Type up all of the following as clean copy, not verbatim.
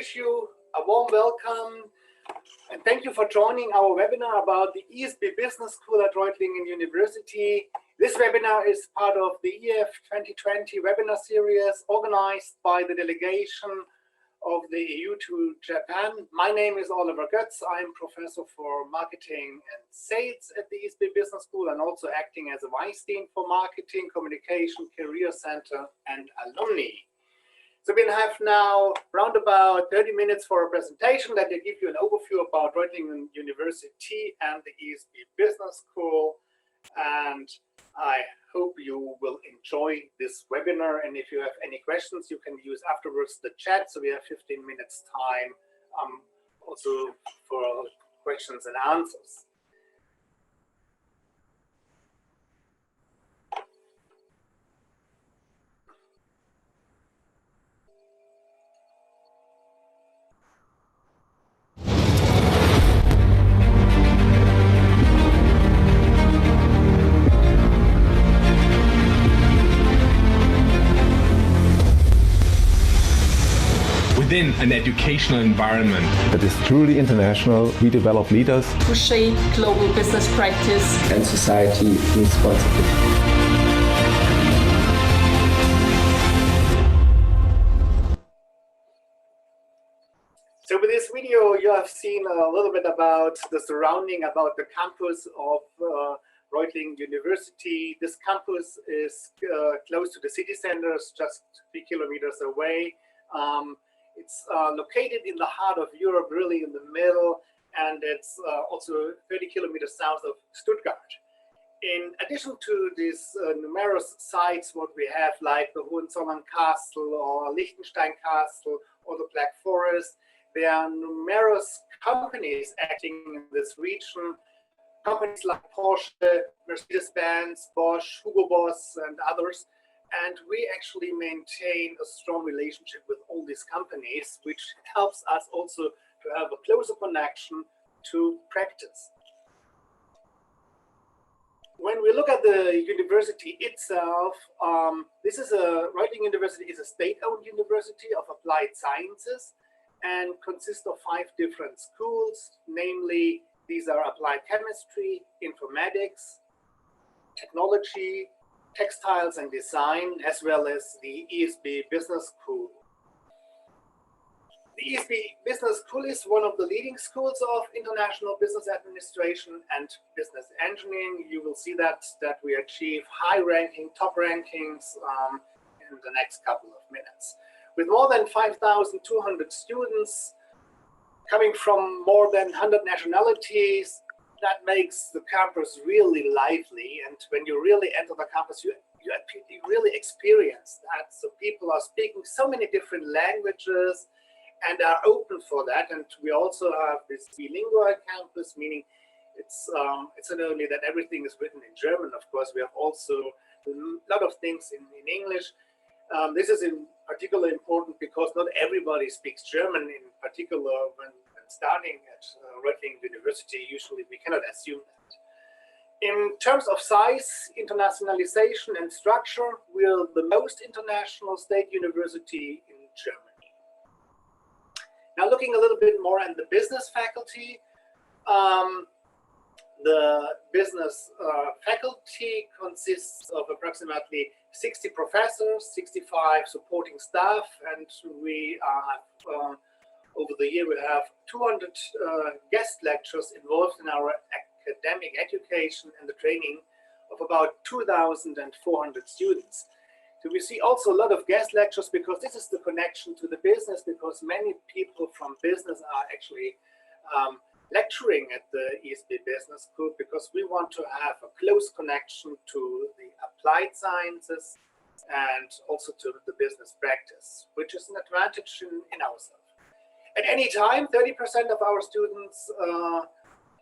wish you a warm welcome and thank you for joining our webinar about the ESB Business School at Reutlingen University. This webinar is part of the EF 2020 webinar series organized by the delegation of the EU to Japan. My name is Oliver Götz. I'm professor for marketing and sales at the ESB Business School and also acting as a Vice Dean for Marketing, Communication, Career Center and Alumni. So we have now around about 30 minutes for a presentation that will give you an overview about Reutlingen University and the ESB Business School. And I hope you will enjoy this webinar. And if you have any questions, you can use afterwards the chat. So we have 15 minutes time also for questions and answers. Within an educational environment that is truly international, we develop leaders to shape global business practice and society responsibly. So with this video, you have seen a little bit about the surrounding, about the campus of Reutlingen University. This campus is close to the city centers, just 3 kilometers away. It's located in the heart of Europe, really in the middle, and it's also 30 kilometers south of Stuttgart. In addition to these numerous sites, what we have like the Hohenzollern Castle or Liechtenstein Castle or the Black Forest, there are numerous companies acting in this region. Companies like Porsche, Mercedes-Benz, Bosch, Hugo Boss, and others. And we actually maintain a strong relationship with all these companies, which helps us also to have a closer connection to practice. When we look at the university itself, Reutlingen University is a state-owned university of applied sciences and consists of 5 different schools. Namely, these are applied chemistry, informatics, technology, textiles and design, as well as the ESB Business School. The ESB Business School is one of the leading schools of international business administration and business engineering. You will see that we achieve top rankings in the next couple of minutes. With more than 5,200 students coming from more than 100 nationalities, that makes the campus really lively, and when you really enter the campus, you really experience that. So people are speaking so many different languages and are open for that. And we also have this bilingual campus, meaning it's not only that everything is written in German. Of course, we have also a lot of things in English. This is in particular important because not everybody speaks German, in particular when starting at Reutlingen University. Usually we cannot assume that. In terms of size, internationalization and structure, we are the most international state university in Germany. Now looking a little bit more at the business faculty, the business faculty consists of approximately 60 professors, 65 supporting staff, and we are over the year, we have 200 guest lecturers involved in our academic education and the training of about 2,400 students. So we see also a lot of guest lectures because this is the connection to the business, because many people from business are actually lecturing at the ESB Business School, because we want to have a close connection to the applied sciences and also to the business practice, which is an advantage in ourselves. At any time, 30% of our students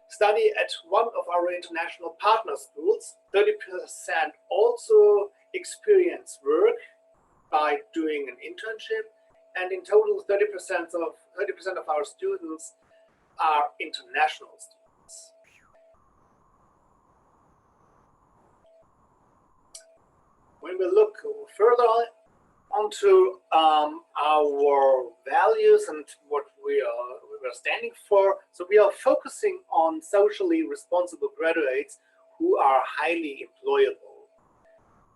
study at one of our international partner schools. 30% also experience work by doing an internship. And in total, 30% of our students are international students. When we look further on to our values and what we're standing for. So we are focusing on socially responsible graduates who are highly employable.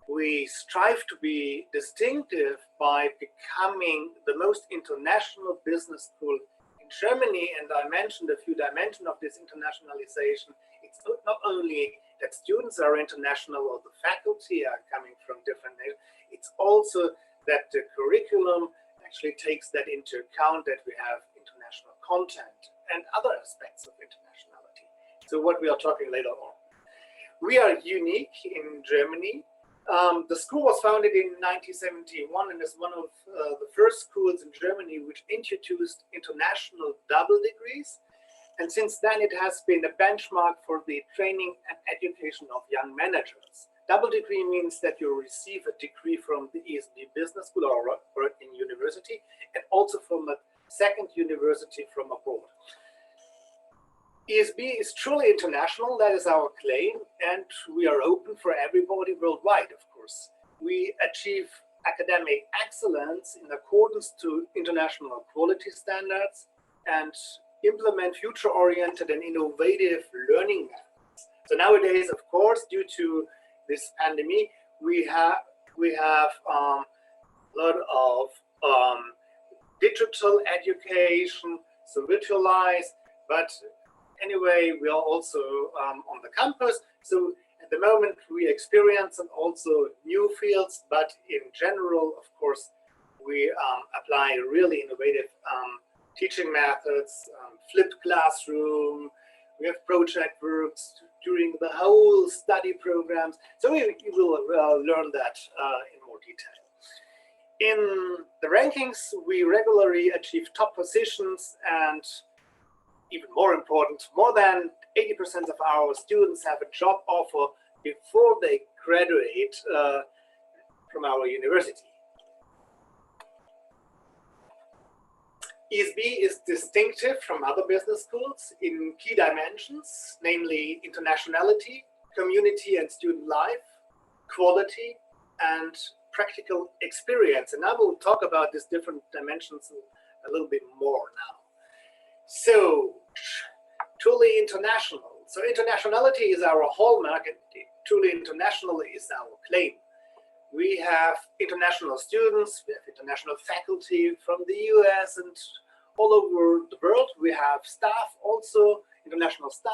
We strive to be distinctive by becoming the most international business school in Germany. And I mentioned a few dimensions of this internationalization. It's not only that students are international or the faculty are coming from different nations, it's also that the curriculum actually takes that into account, that we have international content and other aspects of internationality. So what we are talking later on. We are unique in Germany. The school was founded in 1971 and is one of the first schools in Germany which introduced international double degrees. And since then, it has been a benchmark for the training and education of young managers. Double degree means that you receive a degree from the ESB Business School or in university, and also from a second university from abroad. ESB is truly international, that is our claim, and we are open for everybody worldwide, of course. We achieve academic excellence in accordance to international quality standards and implement future-oriented and innovative learning methods. So nowadays, of course, due to this pandemic, we have a lot of digital education, so virtualized, but anyway, we are also on the campus. So at the moment, we experience and also new fields, but in general, of course, we apply really innovative teaching methods, flipped classroom. We have project works during the whole study programs. So we will learn that in more detail. In the rankings, we regularly achieve top positions, and even more important, more than 80% of our students have a job offer before they graduate from our university. ESB is distinctive from other business schools in key dimensions, namely internationality, community and student life, quality, and practical experience. And I will talk about these different dimensions a little bit more now. So, truly international. So internationality is our hallmark, and truly international is our claim. We have international students, we have international faculty from the US and all over the world. We have staff also, international staff.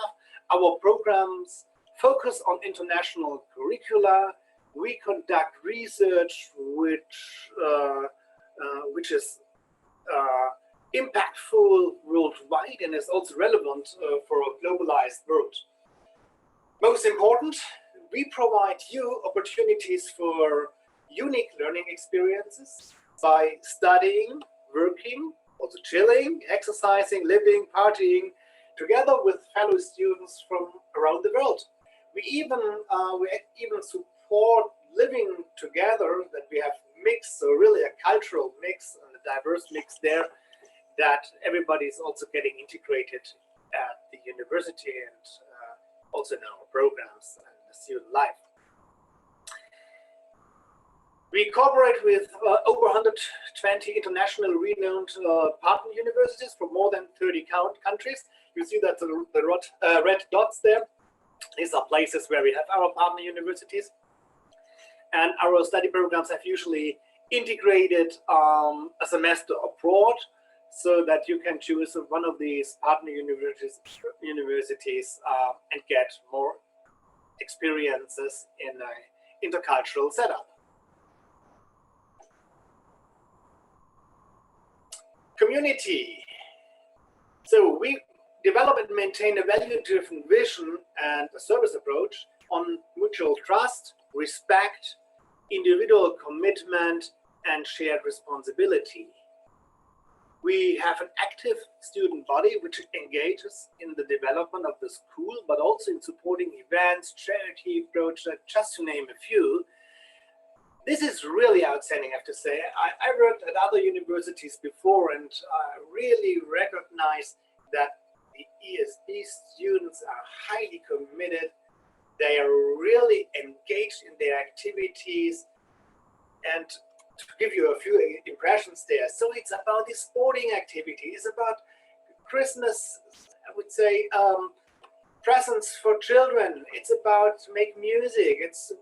Our programs focus on international curricula. We conduct research which is impactful worldwide and is also relevant for a globalized world. Most important, we provide you opportunities for unique learning experiences by studying, working, also chilling, exercising, living, partying, together with fellow students from around the world. We even support living together, that we have mix, so really a cultural mix and a diverse mix there, that everybody is also getting integrated at the university and also in our programs and the student life. We cooperate with over 120 international renowned partner universities from more than 30 countries. You see that the red dots there. These are places where we have our partner universities. And our study programs have usually integrated a semester abroad, so that you can choose one of these partner universities and get more experiences in an intercultural setup. Community. So we develop and maintain a value-driven vision and a service approach on mutual trust, respect, individual commitment, and shared responsibility. We have an active student body which engages in the development of the school, but also in supporting events, charity projects, just to name a few. This is really outstanding, I have to say. I worked at other universities before, and I really recognize that the ESB students are highly committed. They are really engaged in their activities, and to give you a few impressions there. So it's about the sporting activity. It's about Christmas, I would say, presents for children. It's about make music. It's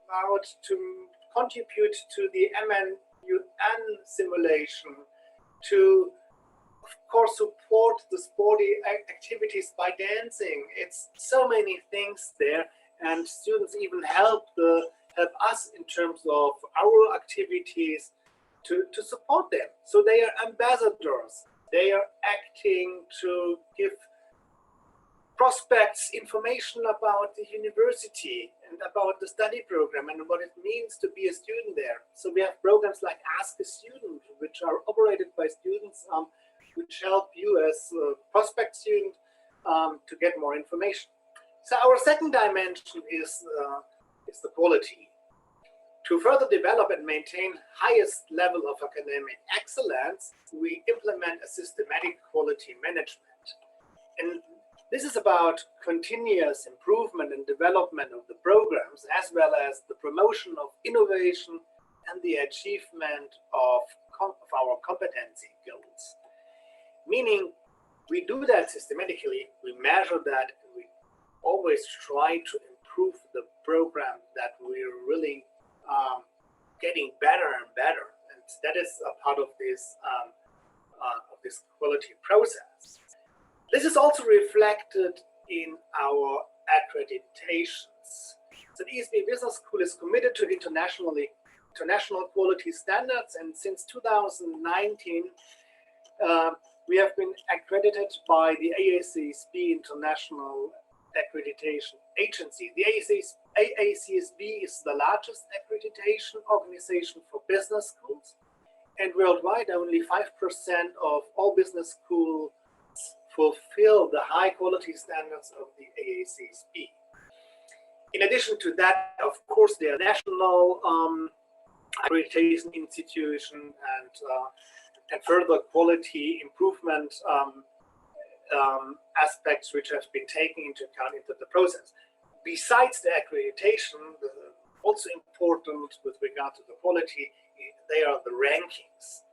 about to contribute to the MNUN simulation, to, of course, support the sporty activities by dancing. It's so many things there, and students even help us in terms of our activities to support them. So they are ambassadors. They are acting to give prospects information about the university and about the study program and what it means to be a student there. So we have programs like Ask a Student, which are operated by students, which help you as a prospect student to get more information. So our second dimension is the quality. To further develop and maintain highest level of academic excellence, we implement a systematic quality management. And this is about continuous improvement and development of the programs, as well as the promotion of innovation and the achievement of our competency goals. Meaning, we do that systematically, we measure that, and we always try to improve the program that we're really getting better and better. And that is a part of this quality process. This is also reflected in our accreditations. So the ESB Business School is committed to international quality standards, and since 2019, we have been accredited by the AACSB International Accreditation Agency. The AACSB is the largest accreditation organization for business schools, and worldwide only 5% of all business schools fulfill the high quality standards of the AACSB. In addition to that, of course, there are national accreditation institution and further quality improvement aspects which have been taken into account into the process. Besides the accreditation, also important with regard to the quality, they are the rankings.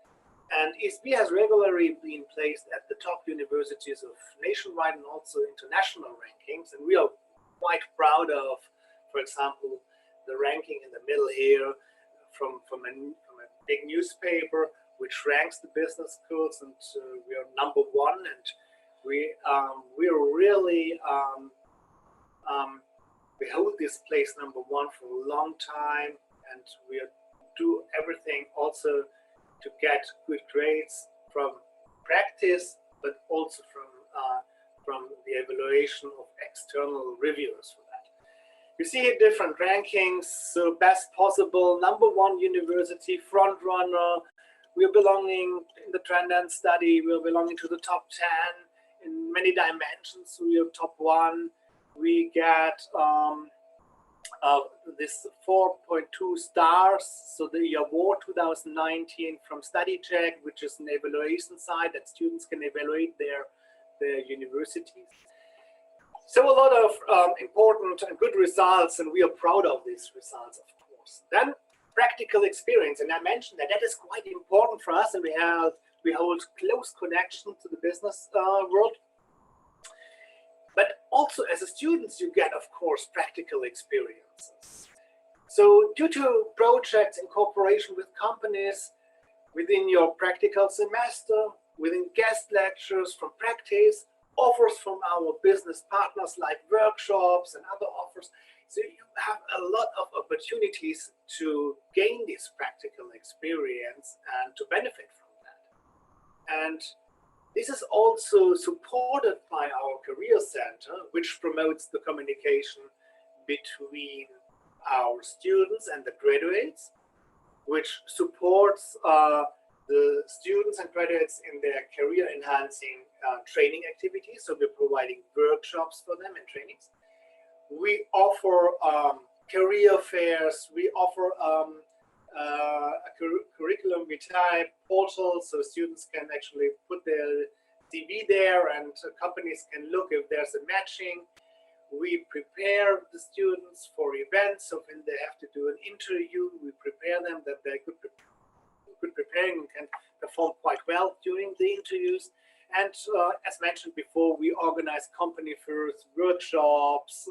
And ESB has regularly been placed at the top universities of nationwide and also international rankings. And we are quite proud of, for example, the ranking in the middle here from a big newspaper, which ranks the business schools, and we are number one. And we really we hold this place number one for a long time, and we do everything also to get good grades from practice, but also from the evaluation of external reviewers for that. You see here different rankings. So best possible, number one university, front runner. We are belonging in the trend and study. We are belonging to the top 10 in many dimensions. We are top one. We get this 4.2 stars. So the award 2019 from StudyCheck, which is an evaluation site that students can evaluate their universities. So a lot of important and good results, and we are proud of these results, of course. Then practical experience, and I mentioned that is quite important for us, and we hold close connection to the business world. But also as a student, you get, of course, practical experiences. So due to projects in cooperation with companies within your practical semester, within guest lectures from practice, offers from our business partners like workshops and other offers. So you have a lot of opportunities to gain this practical experience and to benefit from that. And this is also supported by our Career Center, which promotes the communication between our students and the graduates, which supports the students and graduates in their career-enhancing training activities. So we're providing workshops for them and trainings. We offer career fairs. We offer a curriculum vitae portal, so students can actually put their CV there, and companies can look if there's a matching. We prepare the students for events, so when they have to do an interview, we prepare them that they could good preparing and can perform quite well during the interviews. And as mentioned before, we organize company fairs, workshops,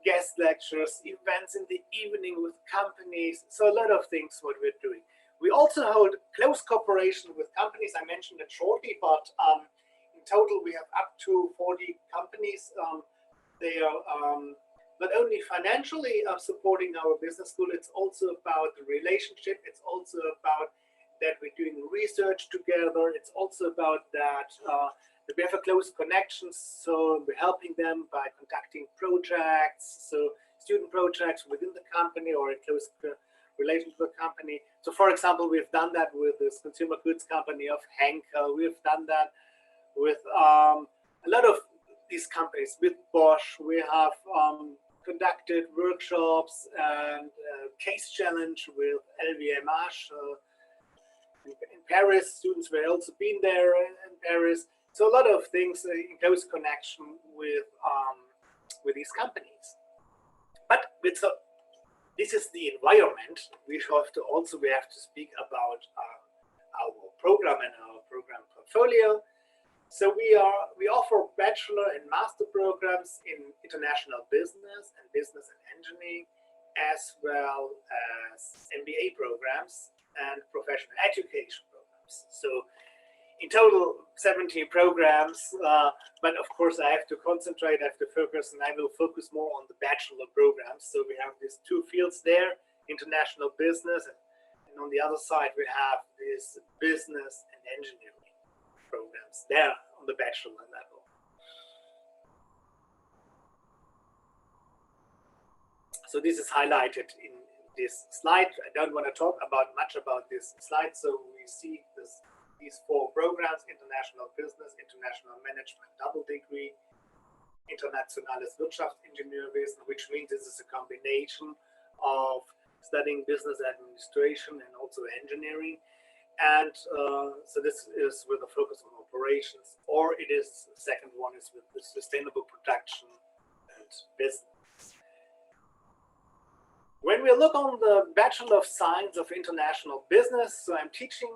guest lectures, events in the evening with companies. So a lot of things what we're doing. We also hold close cooperation with companies. I mentioned it shortly, but in total we have up to 40 companies. They are not only financially supporting our business school, it's also about the relationship. It's also about that we're doing research together. It's also about that we have a close connection. So we're helping them by conducting projects, so student projects within the company or in close relation to the company. So for example, we've done that with this consumer goods company of Henkel. We've done that with a lot of these companies, with Bosch. We have conducted workshops and case challenge with LVMH in Paris. Students were also been there in Paris. So a lot of things in close connection with these companies. But with this is the environment. We have to speak about our program and our program portfolio. So we offer bachelor and master programs in international business and business and engineering, as well as MBA programs and professional education programs. So in total, 70 programs, but of course I have to concentrate, I have to focus, and I will focus more on the bachelor programs. So we have these two fields there, international business, and on the other side we have this business and engineering programs there on the bachelor level. So this is highlighted in this slide. I don't want to talk much about this slide. So we see these four programs: international business, international management double degree, internationales Wirtschaftsingenieurwesen, which means this is a combination of studying business administration and also engineering. And so this is with a focus on operations, or it is the second one is with the sustainable production and business. When we look on the Bachelor of Science of International Business, so I'm teaching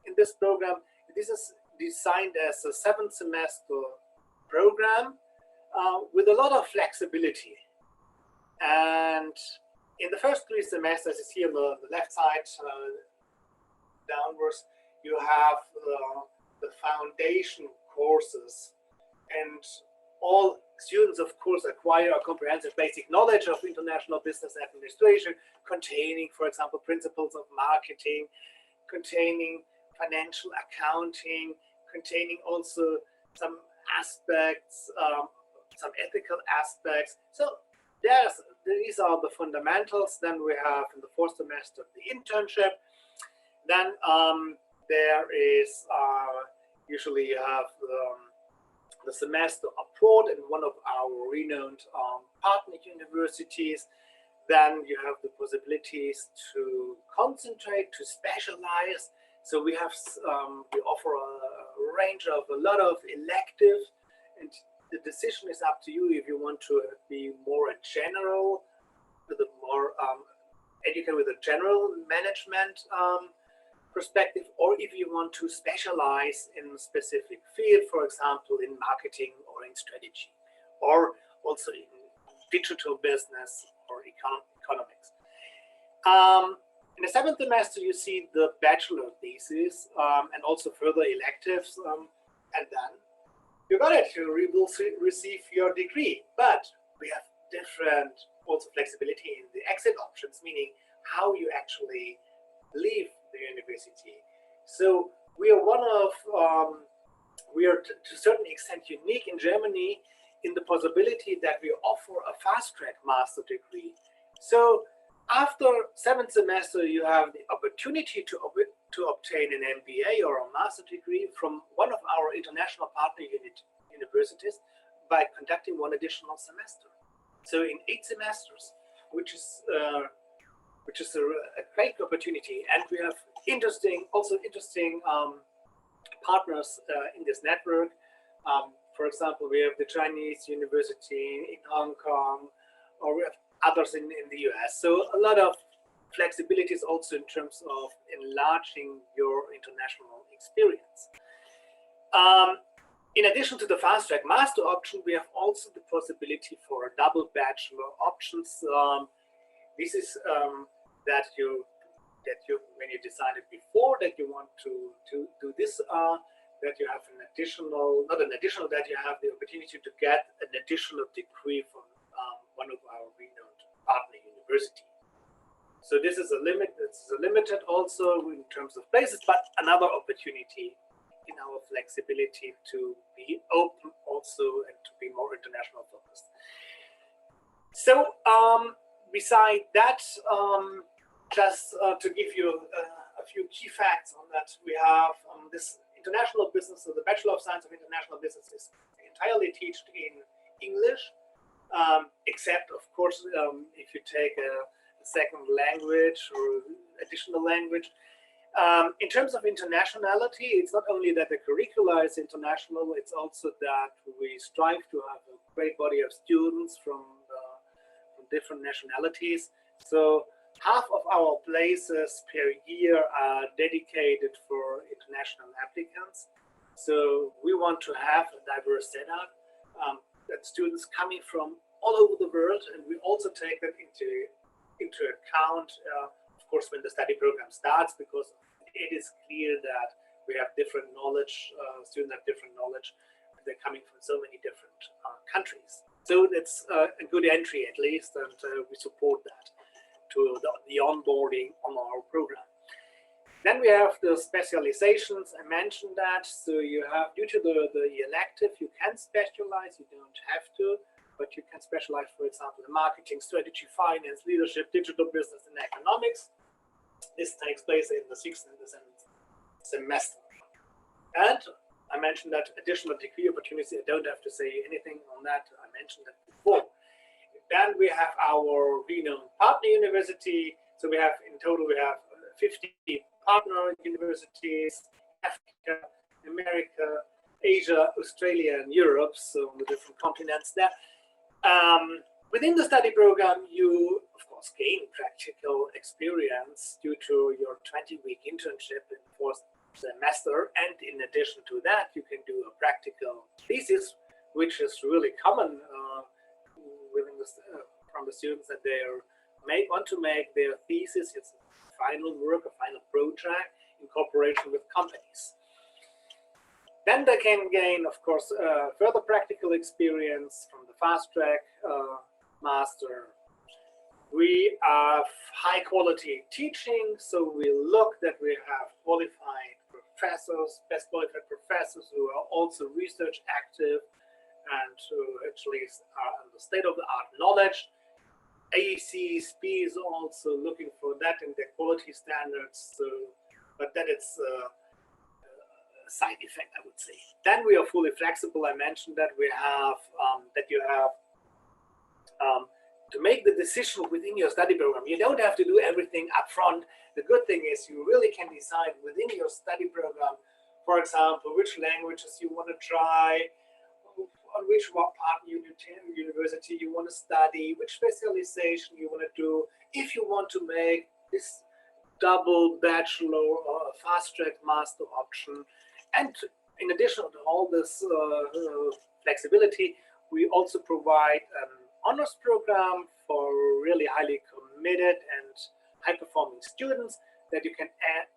in this program. This is designed as a 7-semester program with a lot of flexibility. And in the first 3 semesters, you see on the left side downwards, you have the foundation courses, and all students, of course, acquire a comprehensive basic knowledge of international business administration, containing, for example, principles of marketing, containing financial accounting, containing also some aspects, some ethical aspects. So these are the fundamentals. Then we have in the 4th semester the internship. Then there is usually you have the semester abroad in one of our renowned partner universities. Then you have the possibilities to concentrate, to specialize. So we have we offer a range of a lot of electives, and the decision is up to you if you want to be more a general, with a more educated with a general management perspective, or if you want to specialize in a specific field, for example, in marketing or in strategy, or also in digital business or economics. In the 7th semester, you see the bachelor thesis and also further electives, and then you got it. You will receive your degree, but we have different also flexibility in the exit options, meaning how you actually leave the university. So we are we are to a certain extent unique in Germany in the possibility that we offer a fast-track master degree. So after 7th semester, you have the opportunity to obtain an MBA or a master degree from one of our international partner universities by conducting one additional semester. So in 8 semesters, which is a great opportunity, and we have interesting partners in this network. For example, we have the Chinese university in Hong Kong, or we have others in the US. So a lot of flexibilities also in terms of enlarging your international experience. In addition to the fast track master option, we have also the possibility for a double bachelor options. This is that you when you decided before that you want to do this, that you have an additional, not an additional, that you have the opportunity to get an additional degree from one of our renowned partner universities. So this is a limit. It's limited also in terms of places, but another opportunity in our flexibility to be open also and to be more international focused. So beside that, just to give you a few key facts on that, we have this international business, so the Bachelor of Science of International Business is entirely taught in English, except of course if you take a second language or additional language. In terms of internationality, it's not only that the curricula is international, it's also that we strive to have a great body of students from different nationalities. So half of our places per year are dedicated for international applicants. So we want to have a diverse setup, that students coming from all over the world, and we also take that into account, of course, when the study program starts, because it is clear that we have different knowledge, students have different knowledge, they're coming from so many different countries. So that's a good entry at least, and we support that to the onboarding on our program. Then we have the specializations. I mentioned that. So you have, due to the elective, you can specialize, you don't have to, but you can specialize, for example, in marketing, strategy, finance, leadership, digital business, and economics. This takes place in the 6th and the 7th semester. And I mentioned that additional degree opportunity. I don't have to say anything on that. I mentioned that before. Then we have our renowned partner university. So we have, in total, we have 50 partner universities, Africa, America, Asia, Australia, and Europe, so on the different continents there. Within the study program, you, of course, gain practical experience due to your 20-week internship in the 4th semester. And in addition to that, you can do a practical thesis, which is really common from the students, that they want to make their thesis. It's a final work, a final project in cooperation with companies. Then they can gain, of course, further practical experience from the fast track master. We have high quality teaching, so we look that we have qualified professors, best qualified professors who are also research active and who actually are on the state-of-the-art knowledge. ESB is also looking for that in their quality standards, but that it's a side effect, I would say. Then we are fully flexible. I mentioned that we have that you have to make the decision within your study program. You don't have to do everything up front. The good thing is you really can decide within your study program, for example, which languages you want to try, on which partner university you want to study, which specialization you want to do, if you want to make this double bachelor or fast track master option. And in addition to all this flexibility, we also provide an honors program for really highly committed and high-performing students that you can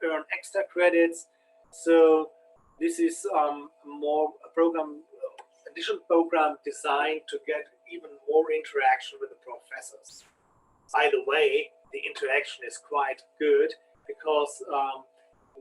earn extra credits. So this is additional program designed to get even more interaction with the professors. By the way, the interaction is quite good because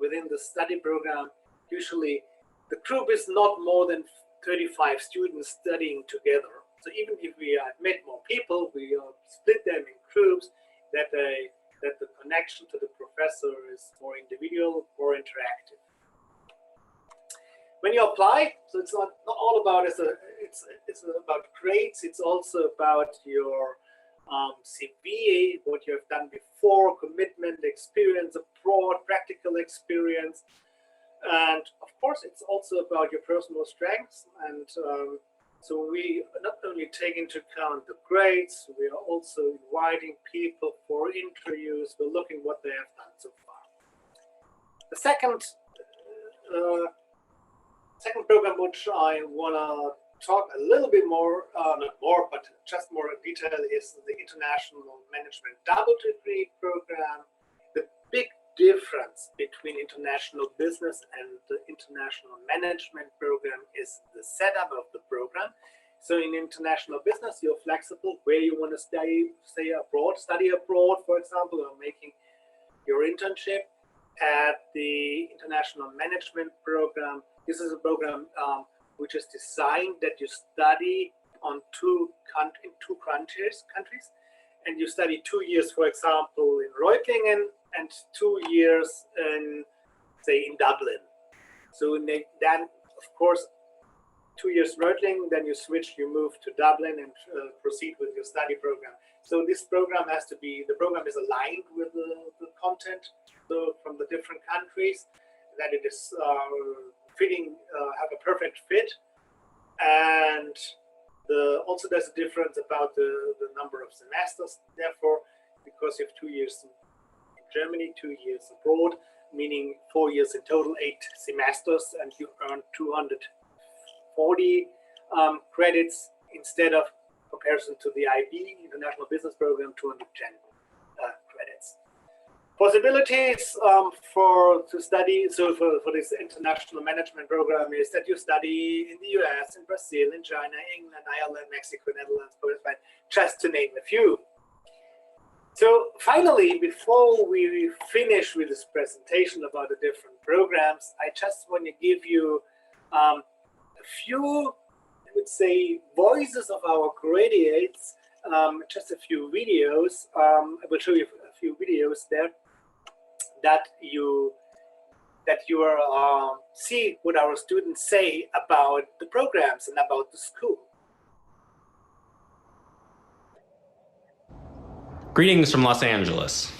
within the study program, usually the group is not more than 35 students studying together. So even if we admit more people, we split them in groups that the connection to the professor is more individual, more interactive. When you apply, so it's not all about it's about grades. It's also about your CV, what you have done before, commitment, experience abroad, practical experience, and of course, it's also about your personal strengths and So we not only take into account the grades, we are also inviting people for interviews. We're looking what they have done so far. The second program which I want to talk a little bit more, not more, but just more detail is the International Management Double Degree Program. The big difference between international business and the international management program is the setup of the program. So in international business, you're flexible where you want to study abroad, for example, or making your internship. At the international management program, this is a program which is designed that you study in two countries, and you study 2 years, for example, in Reutlingen, and 2 years in, say, in Dublin. So then, of course, 2 years Reutlingen, then you switch, you move to Dublin and proceed with your study program. So this program the program is aligned with the content from the different countries, that it is have a perfect fit. And also there's a difference about the number of semesters. Therefore, because you have 2 years in Germany, 2 years abroad, meaning 4 years in total, 8 semesters, and you earn 240 credits instead of, comparison to the IB, International Business Program, 210 credits. Possibilities to study, so for this international management program is that you study in the US, in Brazil, in China, England, Ireland, Mexico, Netherlands, just to name a few. So finally, before we finish with this presentation about the different programs, I just want to give you a few, I would say, voices of our graduates, just a few videos. I will show you a few videos there that you see what our students say about the programs and about the school. Greetings from Los Angeles.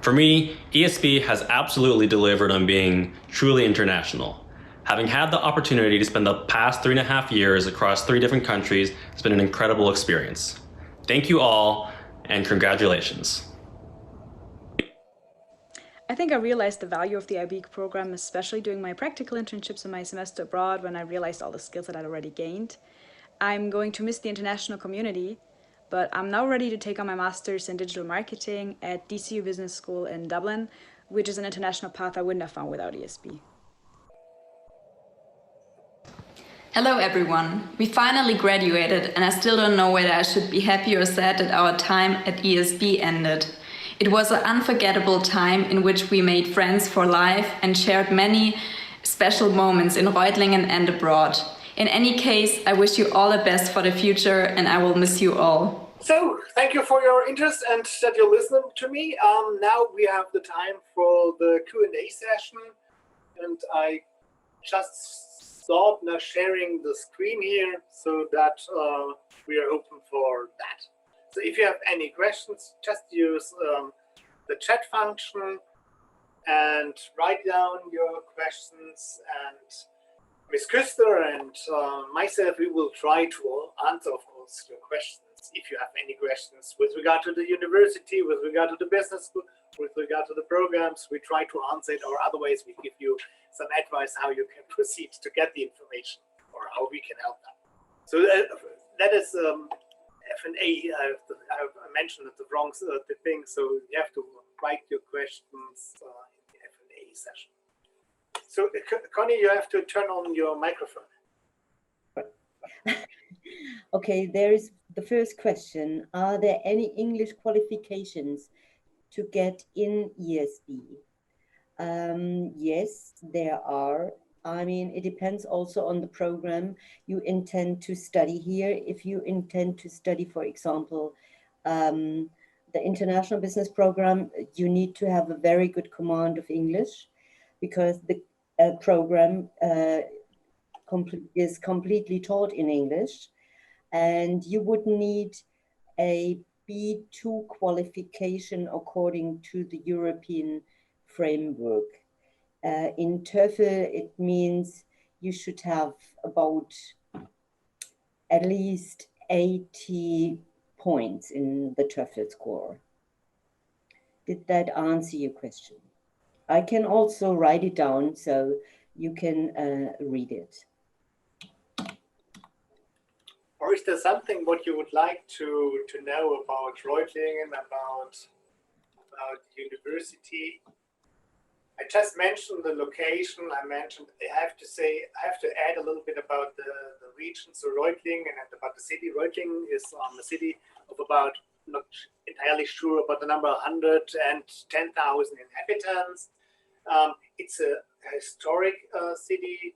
For me, ESB has absolutely delivered on being truly international. Having had the opportunity to spend the past 3.5 years across 3 different countries has been an incredible experience. Thank you all, and congratulations. I think I realized the value of the IB program, especially doing my practical internships in my semester abroad, when I realized all the skills that I'd already gained. I'm going to miss the international community, but I'm now ready to take on my master's in digital marketing at DCU Business School in Dublin, which is an international path I wouldn't have found without ESB. Hello everyone. We finally graduated, and I still don't know whether I should be happy or sad that our time at ESB ended. It was an unforgettable time in which we made friends for life and shared many special moments in Reutlingen and abroad. In any case, I wish you all the best for the future, and I will miss you all. So, thank you for your interest and that you're listening to me. Now we have the time for the Q&A session, and I just thought now sharing the screen here so that we are open for that. So if you have any questions, just use the chat function and write down your questions, and Ms. Küster and myself, we will try to answer, of course, your questions. If you have any questions with regard to the university, with regard to the business school, with regard to the programs, we try to answer it, or otherwise we give you some advice how you can proceed to get the information or how we can help them. So that is F&A. I mentioned the wrong thing, so you have to write your questions in the F&A session. So Connie, you have to turn on your microphone. Okay, there is the first question. Are there any English qualifications to get in ESB? Yes, there are. I mean, it depends also on the program you intend to study here. If you intend to study, for example, the International Business Program, you need to have a very good command of English, because the program is completely taught in English, and you would need a B2 qualification according to the European framework. In TOEFL, it means you should have about at least 80 points in the TOEFL score. Did that answer your question? I can also write it down so you can read it. Or is there something what you would like to know about Reutlingen, about university? I just mentioned the location. I have to add a little bit about the region. So Reutlingen and about the city. Reutlingen is a city of about, not entirely sure about the number, 110,000 inhabitants. It's a historic city.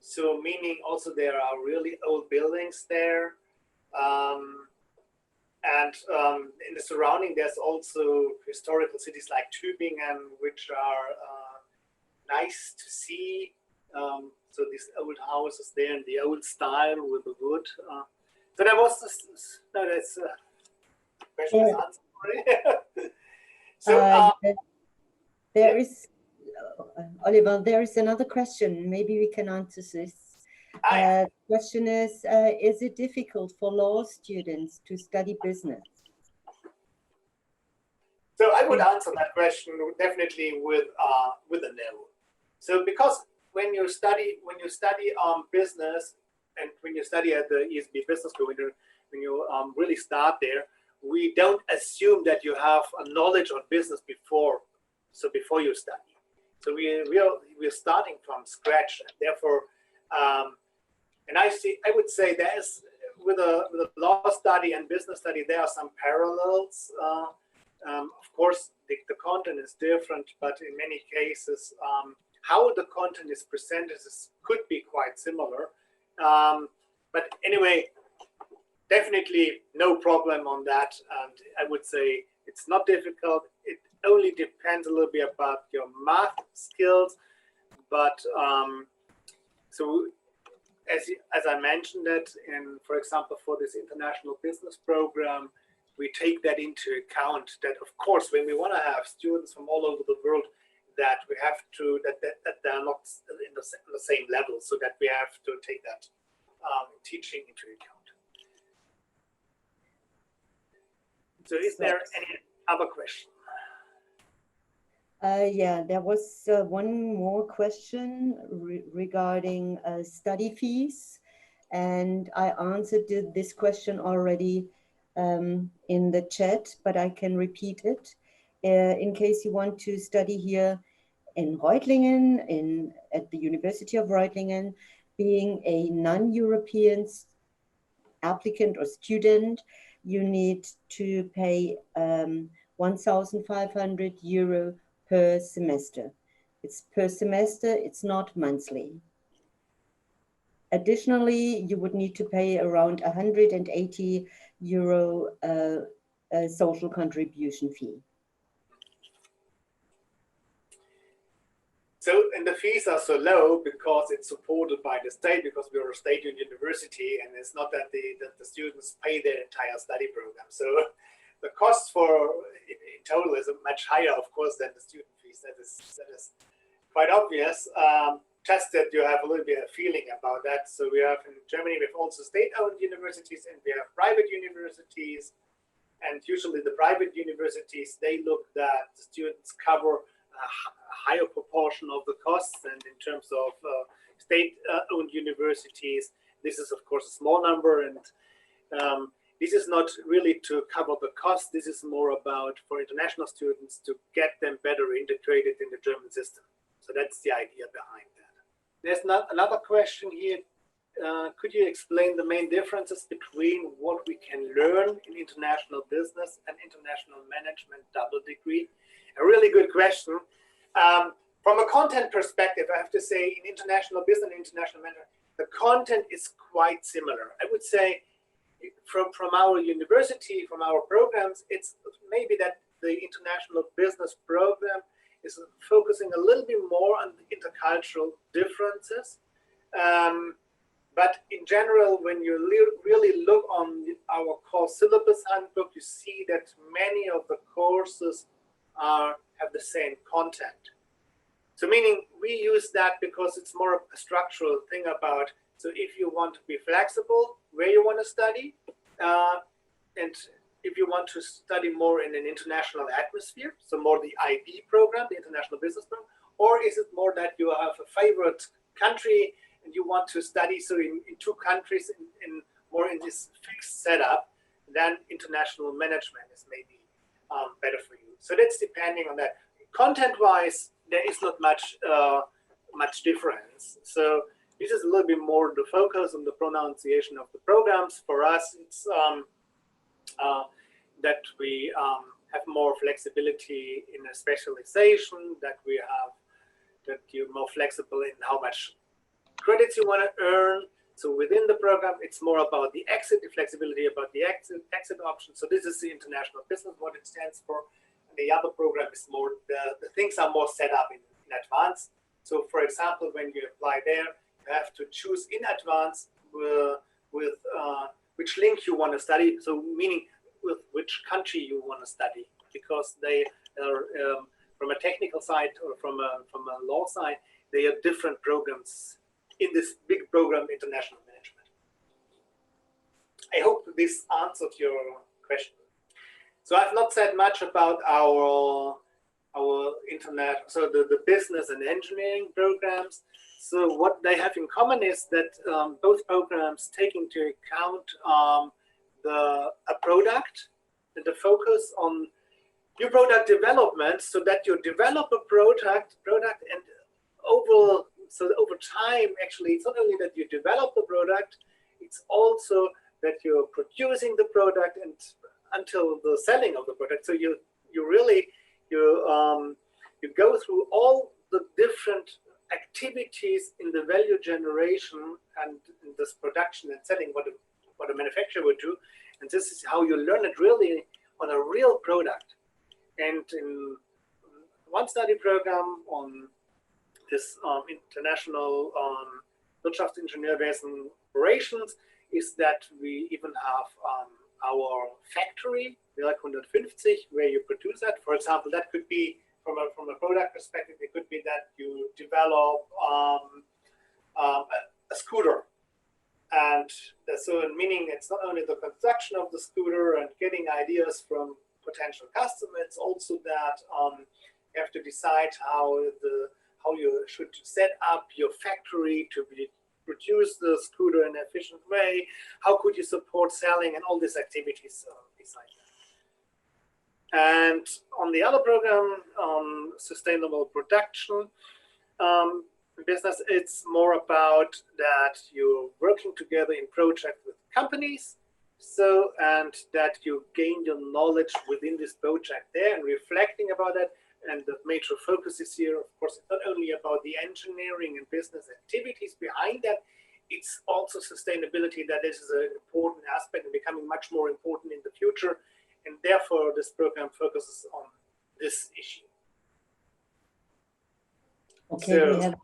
So meaning also there are really old buildings there. And in the surrounding, there's also historical cities like Tübingen, which are nice to see. So these old houses there in the old style with the wood. So there was this, no, that's question is answered. So there is, Oliver, there is another question. Maybe we can answer this. The question is it difficult for law students to study business? So I would answer that question definitely with a no. So because when you study business, and when you study at the ESB Business School, when you really start there, we don't assume that you have a knowledge on business before you study. So we're starting from scratch, and therefore, and I would say there's with a law study and business study, there are some parallels. Of course, the content is different, but in many cases, how the content is presented could be quite similar. But anyway, definitely no problem on that. And I would say it's not difficult. It only depends a little bit about your math skills. But so as I mentioned that, for example, for this international business program, we take that into account that, of course, when we want to have students from all over the world, that we have to, that they're not in the same level, so that we have to take that teaching into account. So is there any other question? Yeah, there was one more question regarding study fees, and I answered this question already in the chat, but I can repeat it. In case you want to study here in Reutlingen, at the University of Reutlingen, being a non-European applicant or student, you need to pay 1,500 euro per semester. It's per semester, it's not monthly. Additionally, you would need to pay around 180 euro social contribution fee. So, and the fees are so low because it's supported by the state, because we're a state university, and it's not that the students pay their entire study program. So the cost in total is much higher, of course, than the student fees. That is quite obvious. Just that you have a little bit of feeling about that. So we have in Germany, we have also state-owned universities, and we have private universities. And usually the private universities, they look that the students cover a higher proportion of the costs, and in terms of state-owned universities, this is of course a small number, and this is not really to cover the cost. This is more about for international students to get them better integrated in the German system. So that's the idea behind that. There's another question here. Could you explain the main differences between what we can learn in international business and international management double degree? A really good question. From a content perspective, I have to say in international business and international management, the content is quite similar. I would say from our university, from our programs, it's maybe that the international business program is focusing a little bit more on the intercultural differences. But in general, when you really look on our course syllabus handbook, you see that many of the courses have the same content. So meaning we use that because it's more of a structural thing about, So if you want to be flexible where you want to study, and if you want to study more in an international atmosphere, so more the IB program, the International Business Program, or is it more that you have a favorite country and you want to study so in two countries in more in this fixed setup, then international management is maybe better for you. So that's depending on that. Content-wise, there is not much difference. So this is a little bit more the focus on the pronunciation of the programs. For us, it's that we have more flexibility in a specialization, that you're more flexible in how much credits you want to earn. So within the program, it's more about the flexibility about the exit option. So this is the international business, what it stands for. And the other program is more, the things are more set up in advance. So for example, when you apply there, you have to choose in advance with which link you want to study. So meaning with which country you want to study, because they are from a technical side or from a law side, they are different programs in this big program, international management. I hope this answered your question. So I've not said much about our internet, so the business and engineering programs. So what they have in common is that both programs take into account a product and the focus on new product development, so that you develop a product and over time, actually, it's not only that you develop the product, it's also that you're producing the product and until the selling of the product. So you go through all the different activities in the value generation and in this production and selling, what a manufacturer would do. And this is how you learn it really on a real product. And in one study program on this international Wirtschaftsingenieurwesen operations is that we even have our factory, like 150, where you produce that. For example, that could be from a product perspective, it could be that you develop a scooter. And so meaning it's not only the construction of the scooter and getting ideas from potential customers, it's also that you have to decide how you should set up your factory to produce the scooter in an efficient way. How could you support selling and all these activities beside that? And on the other program, sustainable production business, it's more about that you're working together in projects with companies. So, and that you gain your knowledge within this project there and reflecting about that. And the major focus is here, of course, it's not only about the engineering and business activities behind that, it's also sustainability, that this is an important aspect and becoming much more important in the future. And therefore, this program focuses on this issue. Okay, so,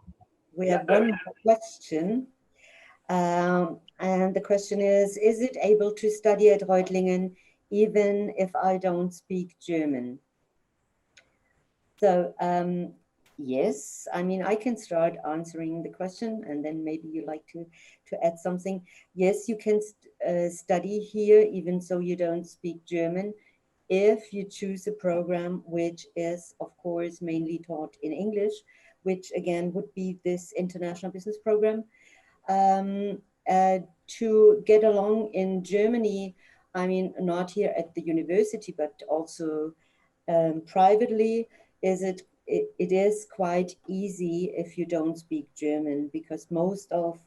we have one more question. And the question is it able to study at Reutlingen even if I don't speak German? So yes, I mean, I can start answering the question and then maybe you like to add something. Yes, you can study here even so you don't speak German if you choose a program which is, of course, mainly taught in English, which again would be this international business program. To get along in Germany, I mean, not here at the university, but also privately, it is quite easy if you don't speak German, because most of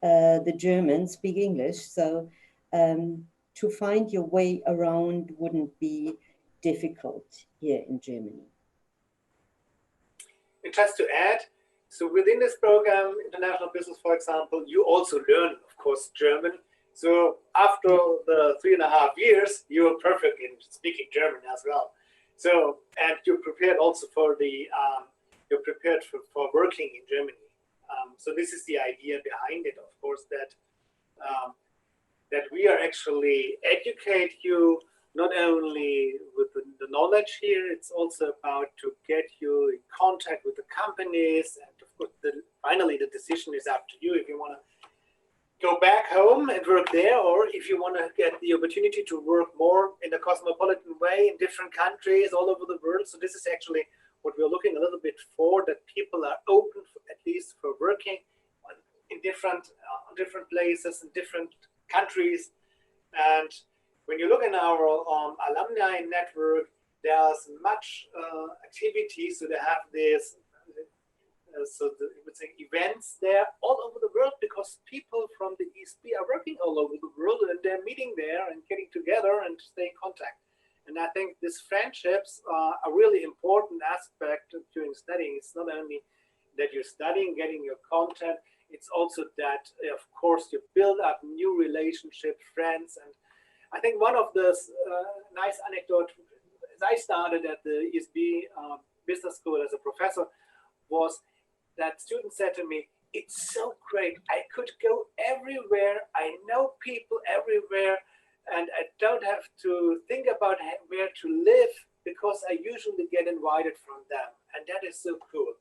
the Germans speak English. So to find your way around wouldn't be difficult here in Germany. And just to add, so within this program, International Business, for example, you also learn, of course, German. So after the 3.5 years, you are perfect in speaking German as well. So, and you're prepared also for for working in Germany. So this is the idea behind it, of course, that we are actually educate you not only with the knowledge here, it's also about to get you in contact with the companies. And of course, finally, the decision is up to you if you want to go back home and work there, or if you want to get the opportunity to work more in a cosmopolitan way in different countries all over the world. So this is actually what we're looking a little bit for, that people are open at least for working in different places, in different countries. And when you look in our alumni network, there's much activity. So they have this, events there all over the world, because people from the ESB are working all over the world, and they're meeting there and getting together and stay in contact. And I think these friendships are a really important aspect during studying. It's not only that you're studying, getting your content, it's also that, of course, you build up new relationships, friends. And I think one of the nice anecdotes, as I started at the ESB Business School as a professor, was that students said to me, "It's so great. I could go everywhere. I know people everywhere, and I don't have to think about where to live, because I usually get invited from them." And that is so cool.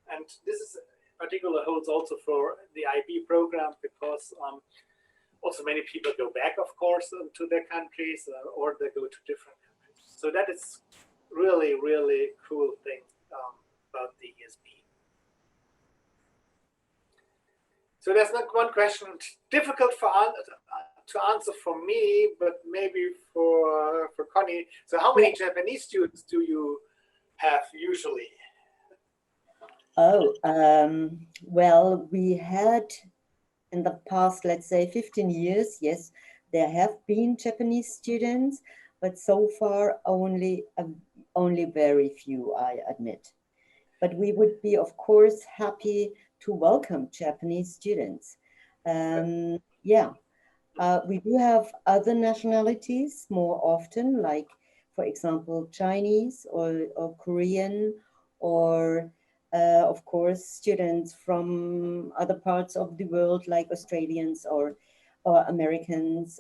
And this is particular holds also for the IB program, because also many people go back, of course, to their countries, or they go to different countries. So that is really, really cool thing about the ESB. So there's not one question difficult to answer for me, but maybe for Connie. So how many Japanese students do you have usually? Well, we had in the past, let's say 15 years, yes, there have been Japanese students, but so far only very few, I admit. But we would be, of course, happy to welcome Japanese students. We do have other nationalities more often, like, for example, Chinese or Korean, or of course, students from other parts of the world, like Australians or Americans.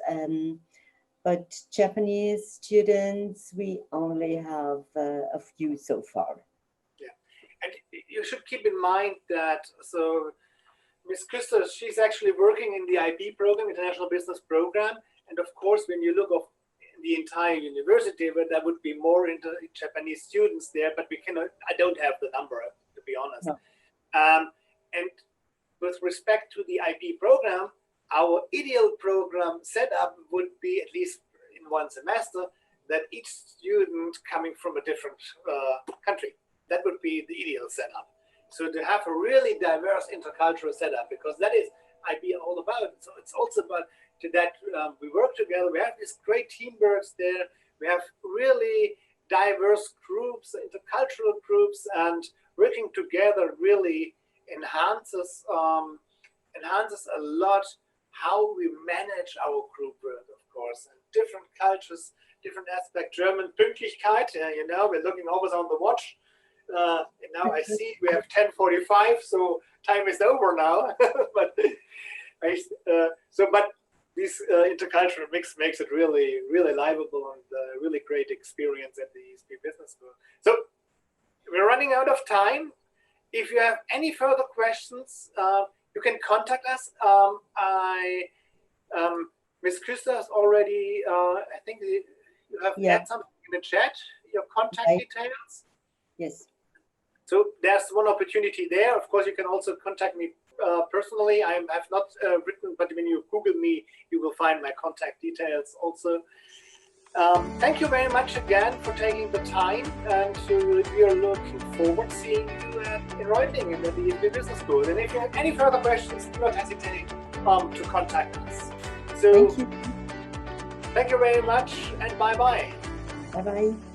But Japanese students, we only have a few so far. Yeah, and you should keep in mind that, so Ms. Küster, she's actually working in the IB program, International Business Program. And of course, when you look at the entire university, where there would be more Japanese students there, but I don't have the number, to be honest. No. And with respect to the IB program, our ideal program setup would be, at least in one semester, that each student coming from a different country. That would be the ideal setup. So to have a really diverse intercultural setup, because that is IB all about. So it's also about that we work together. We have these great teamworks there. We have really diverse groups, intercultural groups, and working together really enhances a lot how we manage our group work, of course, and different cultures, different aspects. German Pünktlichkeit, we're looking always on the watch. And now I see we have 10:45, so time is over now. but this intercultural mix makes it really, really livable and a really great experience at the ESB Business School. So we're running out of time. If you have any further questions, you can contact us. Ms. Küster has already, I think you have had something in the chat, your contact details. Yes. So there's one opportunity there. Of course, you can also contact me personally. I have not written, but when you Google me, you will find my contact details also. Thank you very much again for taking the time, and we are looking forward to seeing you in Reutlingen at the ESB Business School. And if you have any further questions, do not hesitate to contact us. So, thank you very much, and bye-bye. Bye-bye.